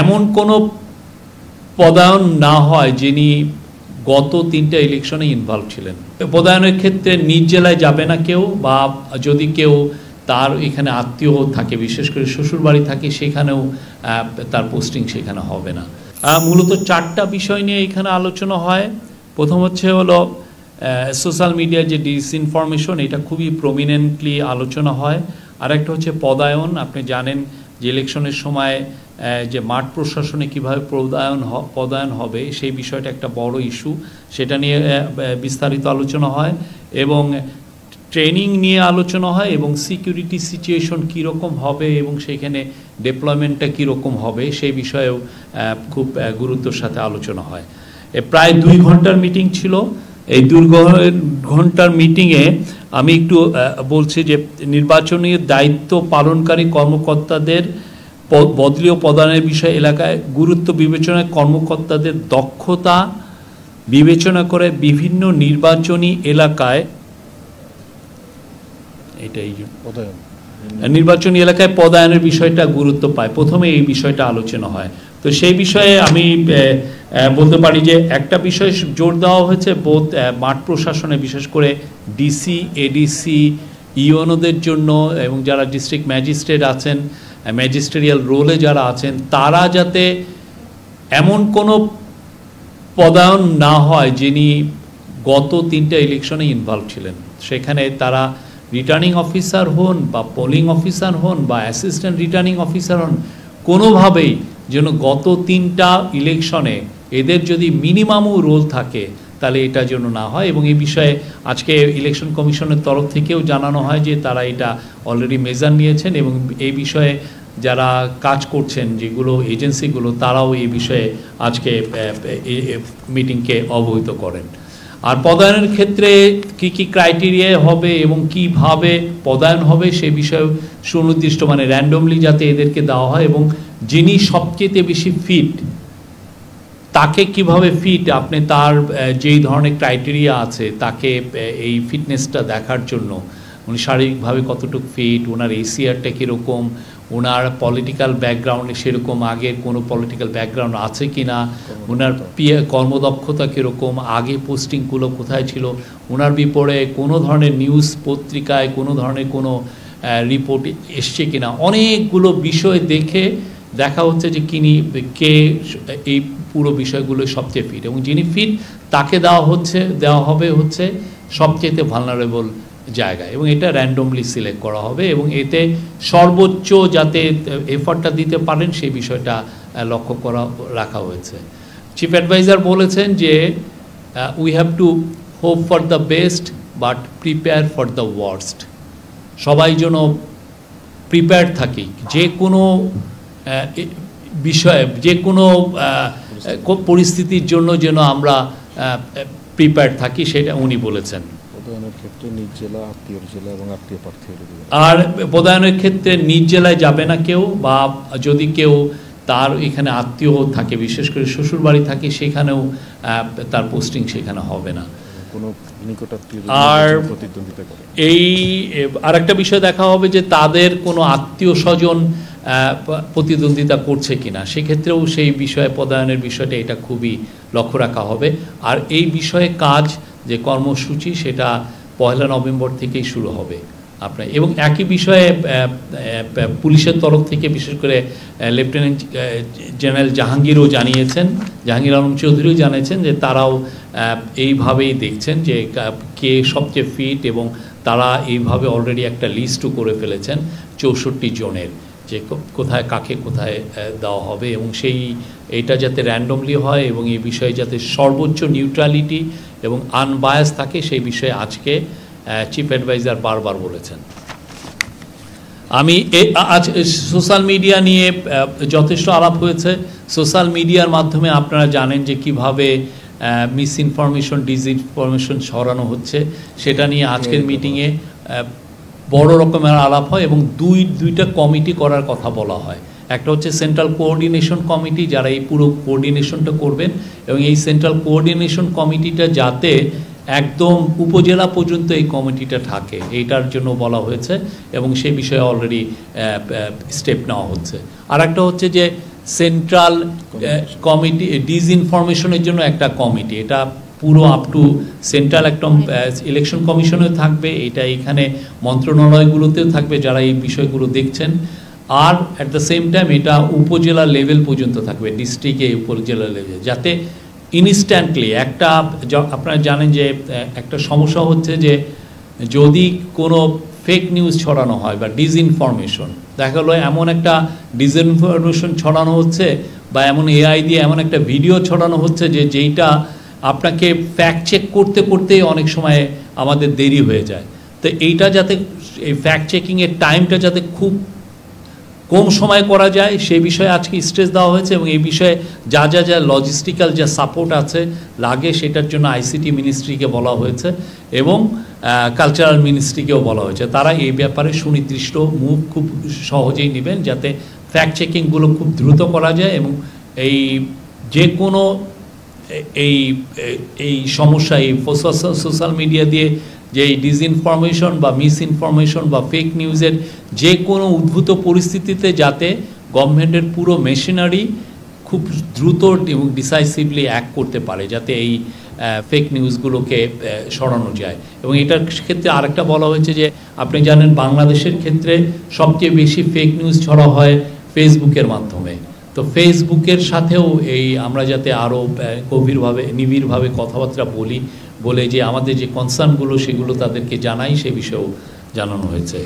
এমন কোনো পদায়ন না হয় যিনি গত 3টা ইলেকশনে ইনভলভ ছিলেন। পদায়নের ক্ষেত্রে নিজ জেলায় যাবে না কেউ, বা যদি কেউ তার এখানে আত্মীয় থাকে, বিশেষ করে শ্বশুরবাড়ি থাকে, সেখানেও তার পোস্টিং সেখানে হবে না। মূলত 4টা বিষয় নিয়ে এখানে আলোচনা হয়। প্রথম হলো সোশ্যাল মিডিয়ার যে ডিসইনফরমেশন, এটা খুবই প্রমিনেন্টলি আলোচনা হয়। আর একটা হচ্ছে পদায়ন। আপনি জানেন যে ইলেকশনের সময় যে মাঠ প্রশাসনে কীভাবে পদায়ন হবে, সেই বিষয়টা একটা বড় ইস্যু, সেটা নিয়ে বিস্তারিত আলোচনা হয়। এবং ট্রেনিং নিয়ে আলোচনা হয়, এবং সিকিউরিটি সিচুয়েশন কীরকম হবে এবং সেখানে ডেপ্লয়মেন্টটা কীরকম হবে সেই বিষয়েও খুব গুরুত্বের সাথে আলোচনা হয়। প্রায় 2 ঘন্টার মিটিং ছিল। এই 2 ঘন্টার মিটিংয়ে আমি একটু বলছি যে নির্বাচনী দায়িত্ব পালনকারী কর্মকর্তাদের বদলি ও পদায়নের বিষয়ে এলাকায় গুরুত্ব বিবেচনায় কর্মকর্তাদের দক্ষতা বিবেচনা করে বিভিন্ন নির্বাচনী এলাকায় নির্বাচনী এলাকায় পদায়নের বিষয়টা গুরুত্ব পায়। প্রথমে এই বিষয়টা আলোচনা হয়। তো সেই বিষয়ে আমি বলতে পারি যে একটা বিষয় জোর দেওয়া হয়েছে বোধ মাঠ প্রশাসনে, বিশেষ করে ডিসি, এডিসি, ইউএনওদের জন্য, এবং যারা ডিস্ট্রিক্ট ম্যাজিস্ট্রেট আছেন, ম্যাজিস্ট্রেরিয়াল রোলে যারা আছেন, তারা যাতে এমন কোনো পদায়ন না হয় যিনি গত 3টা ইলেকশনে ইনভলভ ছিলেন। সেখানে তারা রিটার্নিং অফিসার হন বা পোলিং অফিসার হন বা অ্যাসিস্ট্যান্ট রিটার্নিং অফিসার হন, কোনোভাবেই যেন গত 3টা ইলেকশনে এদের যদি মিনিমামও রোল থাকে তাহলে এটা যেন না হয়। এবং এই বিষয়ে আজকে ইলেকশন কমিশনের তরফ থেকেও জানানো হয় যে তারা এটা অলরেডি মেজার নিয়েছেন, এবং এই বিষয়ে যারা কাজ করছেন যেগুলো এজেন্সিগুলো, তারাও এই বিষয়ে আজকে মিটিংকে অবহিত করেন। আর পদায়নের ক্ষেত্রে কি কি ক্রাইটেরিয়া হবে এবং কিভাবে পদায়ন হবে সে বিষয়ে সুনির্দিষ্ট, মানে র্যান্ডমলি যাতে এদেরকে দেওয়া হয়, এবং যিনি সবচেয়ে বেশি ফিট তাকে কিভাবে ফিট, আপনি তার যেই ধরনের ক্রাইটেরিয়া আছে তাকে এই ফিটনেসটা দেখার জন্য উনি শারীরিকভাবে কতটুকু ফিট, ওনার এসিআরটা কীরকম, ওনার পলিটিক্যাল ব্যাকগ্রাউন্ডে সেরকম আগের কোনো পলিটিক্যাল ব্যাকগ্রাউন্ড আছে কি না, ওনার কর্মদক্ষতা কীরকম, আগে পোস্টিংগুলো কোথায় ছিল, ওনার বিপরীতে কোনো ধরনের নিউজ পত্রিকায় কোনো ধরনের কোনো রিপোর্ট এসছে কিনা, অনেকগুলো বিষয় দেখা হচ্ছে যে কে এই পুরো বিষয়গুলো সবচেয়ে ফিট, এবং যিনি ফিট তাকে দেওয়া হবে সবচেয়ে ভালনারেবল জায়গায়, এবং এটা র্যান্ডমলি সিলেক্ট করা হবে, এবং এতে সর্বোচ্চ যাতে এফর্টটা দিতে পারেন সেই বিষয়টা লক্ষ্য রাখা হয়েছে। চিফ অ্যাডভাইজার বলেছেন যে we have to hope for the best but prepare for the worst. সবাই যেন প্রিপেয়ার থাকি, যে কোনো বিষয়ে, যে কোনো পরিস্থিতির জন্য যেন আমরা প্রিপেয়ার থাকি, সেটা উনি বলেছেন। আর পদায়নের ক্ষেত্রে নিজ জেলায় যাবে না কেউ, বা যদি কেউ তার এখানে আত্মীয় থাকে, বিশেষ করে শ্বশুরবাড়ি থাকে, সেখানেও তার পোস্টিং সেখানে হবে না। আর আরেকটা বিষয় দেখা হবে যে তাদের কোনো আত্মীয় স্বজন প্রতিদ্বন্দ্বিতা করছে কিনা, সেক্ষেত্রেও সেই বিষয়ে পদায়নের বিষয়টা এটা খুবই লক্ষ্য রাখা হবে। আর এই বিষয়ে কাজ যে কর্মসূচি সেটা 1 নভেম্বর থেকেই শুরু হবে আপনার। এবং একই বিষয়ে পুলিশের তরফ থেকে বিশেষ করে লেফটেন্যান্ট জেনারেল জাহাঙ্গীর আলম চৌধুরীও জানিয়েছেন যে তারাও এইভাবেই দেখছেন যে কে সবচেয়ে ফিট, এবং তারা এইভাবে অলরেডি একটা লিস্টও করে ফেলেছেন 64 জনের, যে কোথায় কাকে কোথায় দেওয়া হবে, এবং এইটা যাতে র্যান্ডমলি হয় এবং এই বিষয়ে যাতে সর্বোচ্চ নিউট্রালিটি এবং আনবায়াস থাকে সেই বিষয়ে আজকে চিফ অ্যাডভাইজার বারবার বলেছেন। আমি আজ সোশ্যাল মিডিয়া নিয়ে যথেষ্ট আলাপ হয়েছে। সোশ্যাল মিডিয়ার মাধ্যমে আপনারা জানেন যে কিভাবে মিসইনফরমেশন, ডিসইনফরমেশন ছড়ানো হচ্ছে, সেটা নিয়ে আজকের মিটিংয়ে বড় রকমের আলাপ হয়, এবং দুইটা কমিটি করার কথা বলা হয়। একটা হচ্ছে সেন্ট্রাল কোঅর্ডিনেশন কমিটি, যারা এই পুরো কোঅর্ডিনেশনটা করবেন, এবং এই সেন্ট্রাল কোঅর্ডিনেশন কমিটিটা যাতে একদম উপজেলা পর্যন্ত এই কমিটিটা থাকে, এইটার জন্য বলা হয়েছে, এবং সেই বিষয়ে অলরেডি স্টেপ নেওয়া হচ্ছে। আর একটা হচ্ছে যে সেন্ট্রাল কমিটি ডিসইনফরমেশনের জন্য একটা কমিটি, এটা পুরো আপ টু সেন্ট্রাল একটা ইলেকশন কমিশনেও থাকবে, এটা এখানে মন্ত্রণালয়গুলোতেও থাকবে যারা এই বিষয়গুলো দেখছেন, আর অ্যাট দ্য সেম টাইম এটা উপজেলা লেভেল পর্যন্ত থাকবে, ডিস্ট্রিক্টে উপজেলা লেভেল, যাতে ইনস্ট্যান্টলি একটা আপনারা জানেন যে একটা সমস্যা হচ্ছে যে যদি কোনো ফেক নিউজ ছড়ানো হয় বা ডিসইনফরমেশন, দেখা গেলো এমন একটা ডিসইনফরমেশন ছড়ানো হচ্ছে বা এমন এআই দিয়ে এমন একটা ভিডিও ছড়ানো হচ্ছে যে যেইটা আপনাকে ফ্যাক্ট চেক করতে করতেই অনেক সময় আমাদের দেরি হয়ে যায়। তো এইটা যাতে এই ফ্যাক্ট চেকিংয়ের টাইমটা যাতে খুব কম সময় করা যায় সেই বিষয়ে আজকে স্ট্রেস দেওয়া হয়েছে, এবং এই বিষয়ে যা লজিস্টিক্যাল যা সাপোর্ট আছে লাগে সেটার জন্য আইসিটি মিনিস্ট্রিকে বলা হয়েছে এবং কালচারাল মিনিস্ট্রিকেও বলা হয়েছে। তারা এই ব্যাপারে সুনির্দিষ্ট মুভ খুব সহজেই নেবেন যাতে ফ্যাক্ট চেকিংগুলো খুব দ্রুত করা যায় এবং এই যে কোনো এই সমস্যা এই সোশ্যাল মিডিয়া দিয়ে যে এই ডিসইনফরমেশন বা মিসইনফরমেশন বা ফেক নিউজের যে কোনো উদ্ভূত পরিস্থিতিতে যাতে গভর্নমেন্টের পুরো মেশিনারি খুব দ্রুত এবং ডিসাইসিভলি অ্যাক্ট করতে পারে, যাতে এই ফেক নিউজগুলোকে সরানো যায়। এবং এটার ক্ষেত্রে আরেকটা বলা হয়েছে যে আপনি জানেন বাংলাদেশের ক্ষেত্রে সবচেয়ে বেশি ফেক নিউজ ছড়া হয় ফেসবুকের মাধ্যমে। তো ফেসবুকের সাথেও এই আমরা যাতে আরও গভীরভাবে নিবিড়ভাবে কথাবার্তা বলে যে আমাদের যে কনসার্নগুলো সেগুলো তাদেরকে জানাই, সে বিষয়েও জানানো হয়েছে।